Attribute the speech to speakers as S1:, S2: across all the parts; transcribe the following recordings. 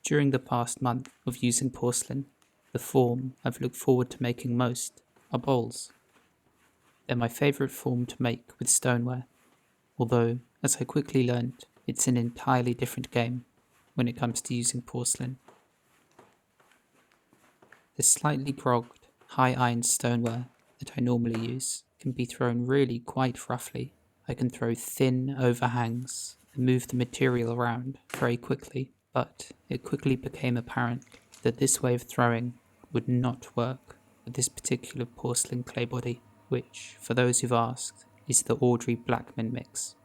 S1: During the past month of using porcelain, the form I've looked forward to making most are bowls. They're my favourite form to make with stoneware, although, as I quickly learned, it's an entirely different game when it comes to using porcelain. The slightly grogged, high-iron stoneware that I normally use can be thrown really quite roughly. I can throw thin overhangs and move the material around very quickly, but it quickly became apparent that this way of throwing would not work with this particular porcelain clay body, which, for those who've asked, is the Audrey Blackman mix.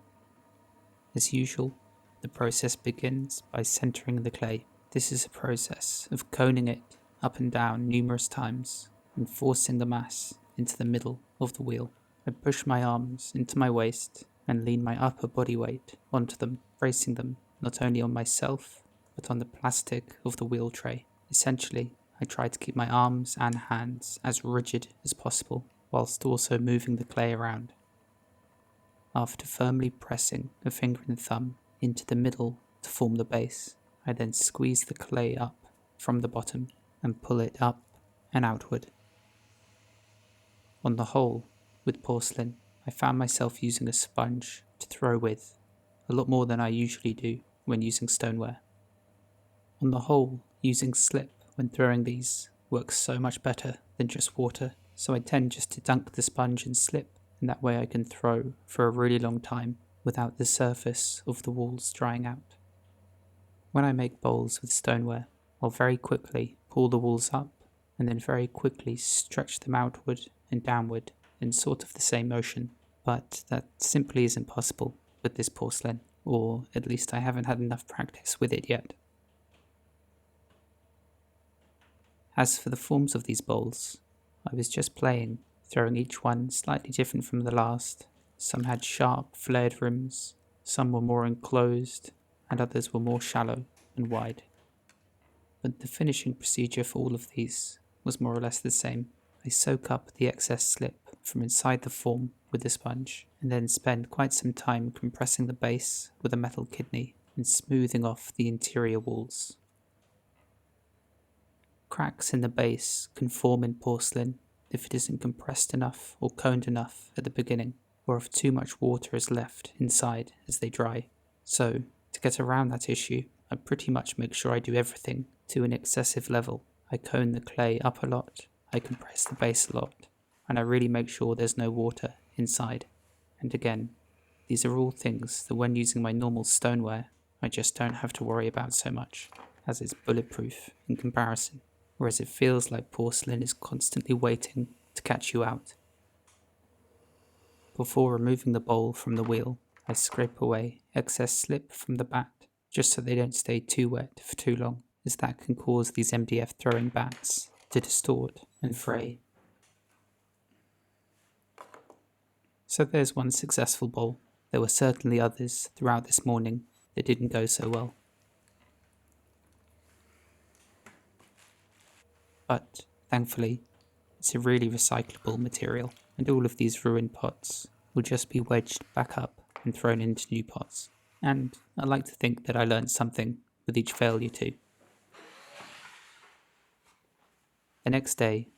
S1: As usual, the process begins by centering the clay. This is a process of coning it up and down numerous times and forcing the mass into the middle of the wheel. I push my arms into my waist and lean my upper body weight onto them, bracing them not only on myself but on the plastic of the wheel tray. Essentially, I try to keep my arms and hands as rigid as possible whilst also moving the clay around. After firmly pressing a finger and thumb into the middle to form the base, I then squeeze the clay up from the bottom and pull it up and outward. On the whole, with porcelain, I found myself using a sponge to throw with, a lot more than I usually do when using stoneware. On the whole, using slip when throwing these works so much better than just water, so I tend just to dunk the sponge in slip, and that way I can throw for a really long time without the surface of the walls drying out. When I make bowls with stoneware, I'll very quickly pull the walls up and then very quickly stretch them outward and downward in sort of the same motion, but that simply isn't possible with this porcelain, or at least I haven't had enough practice with it yet. As for the forms of these bowls, I was just playing, throwing each one slightly different from the last. Some had sharp, flared rims, some were more enclosed, and others were more shallow and wide. But the finishing procedure for all of these was more or less the same. I soak up the excess slip from inside the form with a sponge, and then spend quite some time compressing the base with a metal kidney and smoothing off the interior walls. Cracks in the base can form in porcelain if it isn't compressed enough or coned enough at the beginning, or if too much water is left inside as they dry. So, to get around that issue, I pretty much make sure I do everything to an excessive level. I cone the clay up a lot, I compress the base a lot, and I really make sure there's no water inside. And again, these are all things that when using my normal stoneware, I just don't have to worry about so much, as it's bulletproof in comparison, whereas it feels like porcelain is constantly waiting to catch you out. Before removing the bowl from the wheel, I scrape away excess slip from the bat, just so they don't stay too wet for too long, as that can cause these MDF throwing bats to distort and fray. So there's one successful bowl. There were certainly others throughout this morning that didn't go so well. But, thankfully, it's a really recyclable material, and all of these ruined pots will just be wedged back up and thrown into new pots. And I like to think that I learned something with each failure too. The next day,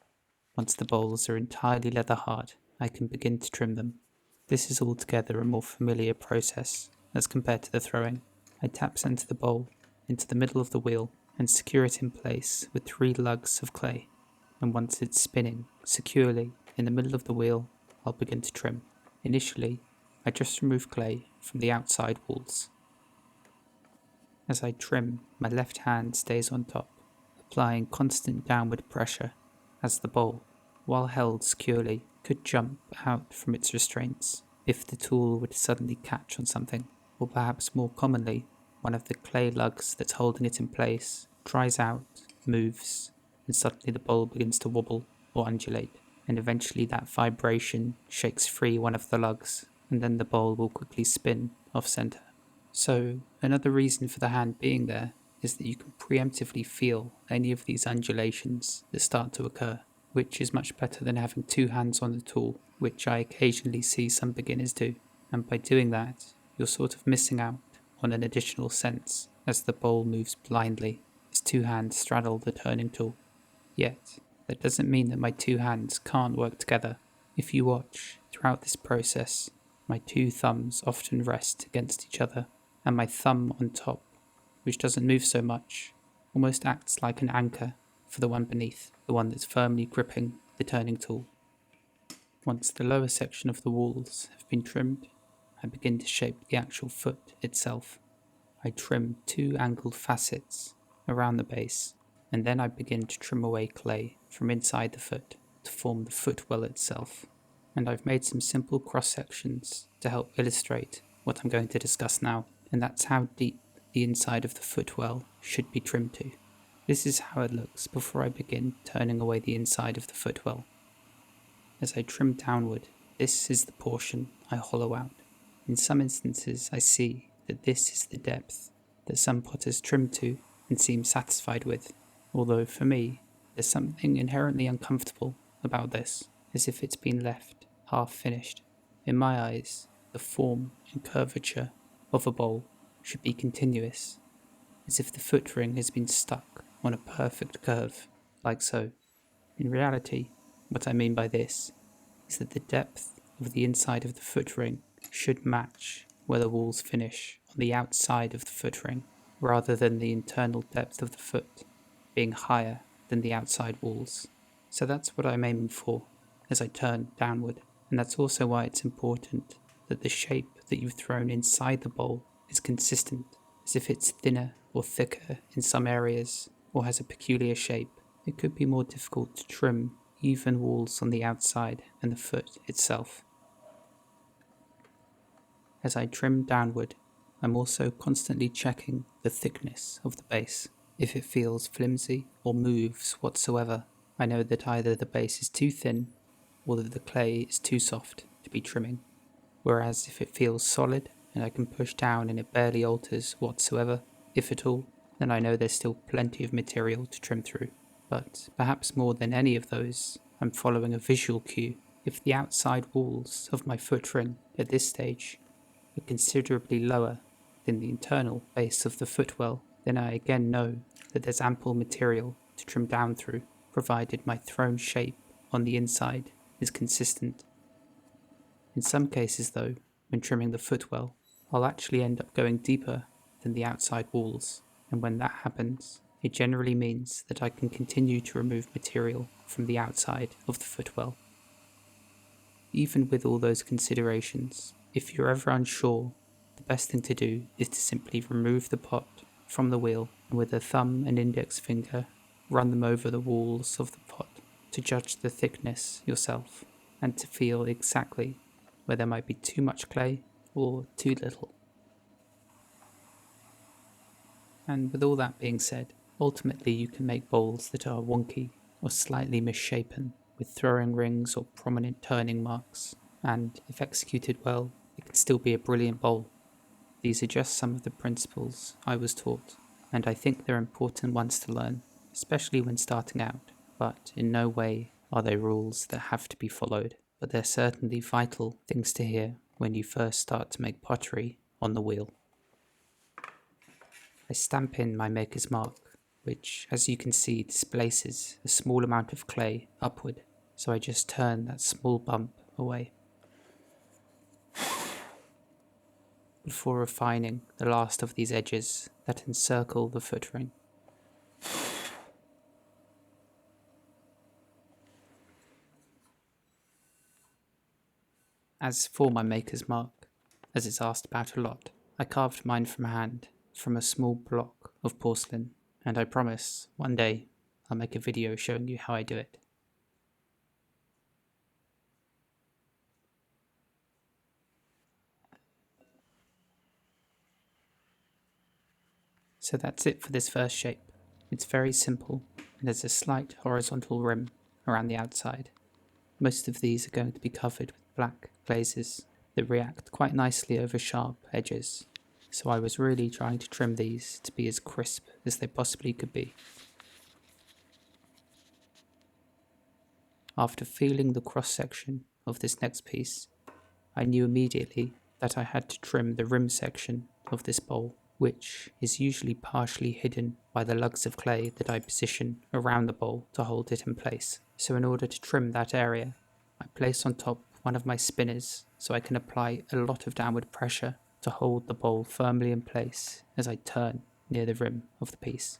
S1: once the bowls are entirely leather hard, I can begin to trim them. This is altogether a more familiar process as compared to the throwing. I tap center the bowl into the middle of the wheel and secure it in place with 3 lugs of clay, and once it's spinning securely in the middle of the wheel, I'll begin to trim. Initially, I just remove clay from the outside walls. As I trim, my left hand stays on top, applying constant downward pressure as the bowl, while held securely, could jump out from its restraints if the tool were to suddenly catch on something, or perhaps more commonly, one of the clay lugs that's holding it in place dries out, moves, and suddenly the bowl begins to wobble or undulate, and eventually that vibration shakes free one of the lugs, and then the bowl will quickly spin off center. So, another reason for the hand being there is that you can preemptively feel any of these undulations that start to occur, which is much better than having 2 hands on the tool, which I occasionally see some beginners do. And by doing that, you're sort of missing out on an additional sense as the bowl moves blindly, as 2 hands straddle the turning tool. Yet, that doesn't mean that my 2 hands can't work together. If you watch, throughout this process, my 2 thumbs often rest against each other, and my thumb on top, which doesn't move so much, almost acts like an anchor for the one beneath, the one that's firmly gripping the turning tool. Once the lower section of the walls have been trimmed, I begin to shape the actual foot itself. I trim 2 angled facets around the base, and then I begin to trim away clay from inside the foot to form the footwell itself. And I've made some simple cross sections to help illustrate what I'm going to discuss now, and that's how deep the inside of the footwell should be trimmed to. This is how it looks before I begin turning away the inside of the footwell. As I trim downward, this is the portion I hollow out. In some instances I see that this is the depth that some potters trim to and seem satisfied with, although for me there's something inherently uncomfortable about this, as if it's been left half finished. In my eyes, the form and curvature of a bowl should be continuous, as if the foot ring has been stuck on a perfect curve, like so. In reality, what I mean by this is that the depth of the inside of the foot ring should match where the walls finish on the outside of the foot ring, rather than the internal depth of the foot being higher than the outside walls. So that's what I'm aiming for as I turn downward, and that's also why it's important that the shape that you've thrown inside the bowl is consistent, as if it's thinner or thicker in some areas or has a peculiar shape. It could be more difficult to trim even walls on the outside and the foot itself. As I trim downward, I'm also constantly checking the thickness of the base. If it feels flimsy or moves whatsoever, I know that either the base is too thin or that the clay is too soft to be trimming. Whereas if it feels solid and I can push down and it barely alters whatsoever, if at all, then I know there's still plenty of material to trim through. But perhaps more than any of those, I'm following a visual cue. If the outside walls of my foot ring at this stage are considerably lower than the internal base of the footwell, then I again know that there's ample material to trim down through, provided my thrown shape on the inside is consistent. In some cases though, when trimming the footwell, I'll actually end up going deeper than the outside walls, and when that happens, it generally means that I can continue to remove material from the outside of the footwell. Even with all those considerations, if you're ever unsure, the best thing to do is to simply remove the pot from the wheel and with a thumb and index finger run them over the walls of the pot to judge the thickness yourself and to feel exactly where there might be too much clay or too little. And with all that being said, ultimately you can make bowls that are wonky or slightly misshapen with throwing rings or prominent turning marks, and if executed well, it can still be a brilliant bowl. These are just some of the principles I was taught, and I think they're important ones to learn, especially when starting out, but in no way are they rules that have to be followed, but they're certainly vital things to hear when you first start to make pottery on the wheel. I stamp in my maker's mark, which, as you can see, displaces a small amount of clay upward, so I just turn that small bump away, before refining the last of these edges that encircle the foot ring. As for my maker's mark, as it's asked about a lot, I carved mine from hand from a small block of porcelain, and I promise one day I'll make a video showing you how I do it. So that's it for this first shape. It's very simple and has a slight horizontal rim around the outside. Most of these are going to be covered with black glazes that react quite nicely over sharp edges, so I was really trying to trim these to be as crisp as they possibly could be. After feeling the cross-section of this next piece, I knew immediately that I had to trim the rim section of this bowl, which is usually partially hidden by the lugs of clay that I position around the bowl to hold it in place. So in order to trim that area, I place on top one of my spinners so I can apply a lot of downward pressure to hold the bowl firmly in place as I turn near the rim of the piece.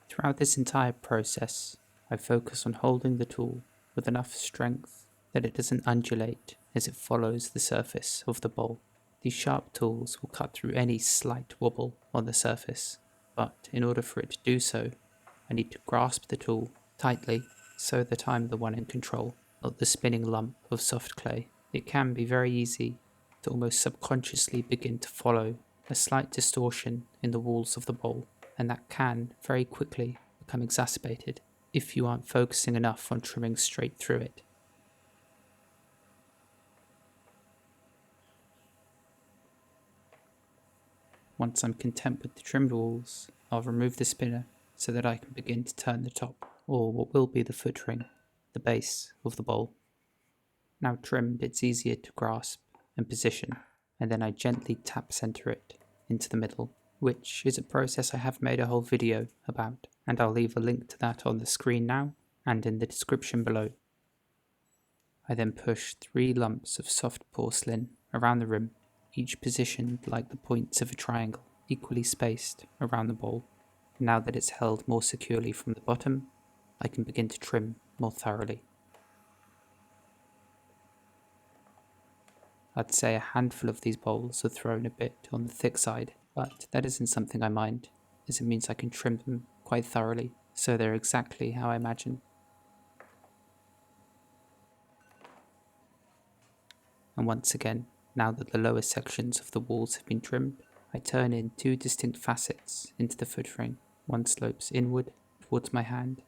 S1: Throughout this entire process, I focus on holding the tool with enough strength that it doesn't undulate as it follows the surface of the bowl. These sharp tools will cut through any slight wobble on the surface, but in order for it to do so, I need to grasp the tool tightly so that I'm the one in control, not the spinning lump of soft clay. It can be very easy to almost subconsciously begin to follow a slight distortion in the walls of the bowl, and that can very quickly become exacerbated if you aren't focusing enough on trimming straight through it. Once I'm content with the trimmed walls, I'll remove the spinner so that I can begin to turn the top, or what will be the foot ring, the base of the bowl. Now trimmed, it's easier to grasp and position, and then I gently tap center it into the middle, which is a process I have made a whole video about, and I'll leave a link to that on the screen now and in the description below. I then push 3 lumps of soft porcelain around the rim, each positioned like the points of a triangle, equally spaced around the bowl. Now that it's held more securely from the bottom, I can begin to trim more thoroughly. I'd say a handful of these bowls are thrown a bit on the thick side, but that isn't something I mind, as it means I can trim them quite thoroughly, so they're exactly how I imagine. And once again, now that the lower sections of the walls have been trimmed, I turn in 2 distinct facets into the foot ring. One slopes inward towards my hand,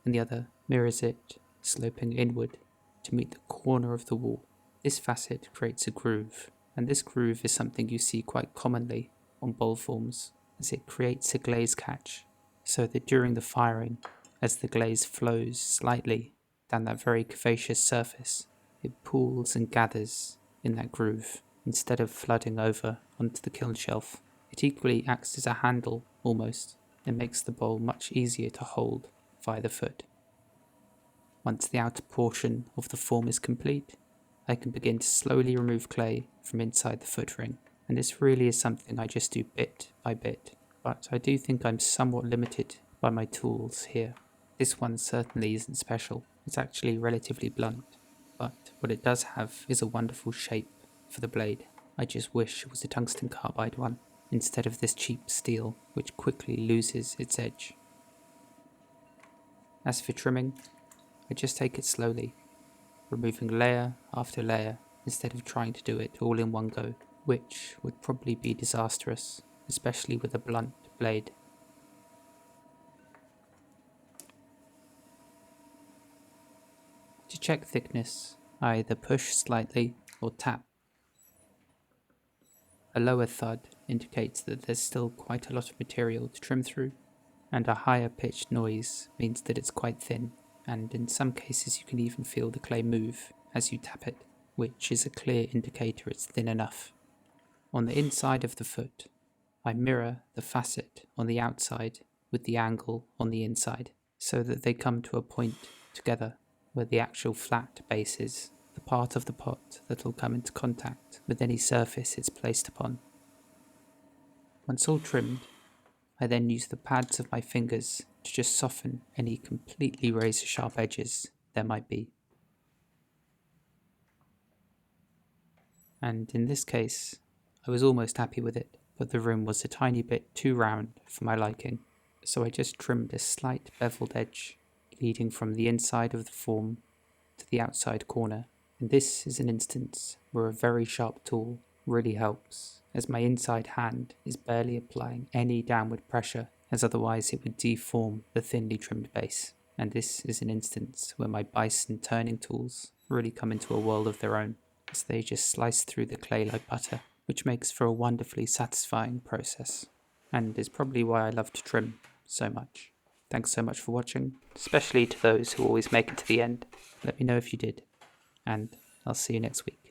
S1: and the other mirrors it, sloping inward to meet the corner of the wall. This facet creates a groove, and this groove is something you see quite commonly on bowl forms, as it creates a glaze catch, so that during the firing, as the glaze flows slightly down that very curvaceous surface, it pools and gathers in that groove, instead of flooding over onto the kiln shelf. It equally acts as a handle, almost, and makes the bowl much easier to hold via the foot. Once the outer portion of the form is complete, I can begin to slowly remove clay from inside the foot ring, and this really is something I just do bit by bit, but I do think I'm somewhat limited by my tools here. This one certainly isn't special, it's actually relatively blunt, but what it does have is a wonderful shape for the blade. I just wish it was a tungsten carbide one, instead of this cheap steel which quickly loses its edge. As for trimming, I just take it slowly, removing layer after layer instead of trying to do it all in one go, which would probably be disastrous, especially with a blunt blade. To check thickness, I either push slightly or tap. A lower thud indicates that there's still quite a lot of material to trim through, and a higher pitched noise means that it's quite thin, and in some cases you can even feel the clay move as you tap it, which is a clear indicator it's thin enough. On the inside of the foot, I mirror the facet on the outside with the angle on the inside, so that they come to a point together where the actual flat base is, the part of the pot that will come into contact with any surface it's placed upon. Once all trimmed, I then use the pads of my fingers to just soften any completely razor sharp edges there might be. And in this case, I was almost happy with it, but the rim was a tiny bit too round for my liking, so I just trimmed a slight beveled edge leading from the inside of the form to the outside corner, and this is an instance where a very sharp tool really helps, as my inside hand is barely applying any downward pressure, as otherwise it would deform the thinly trimmed base. And this is an instance where my bison turning tools really come into a world of their own, as they just slice through the clay like butter, which makes for a wonderfully satisfying process, and is probably why I love to trim so much. Thanks so much for watching, especially to those who always make it to the end. Let me know if you did, and I'll see you next week.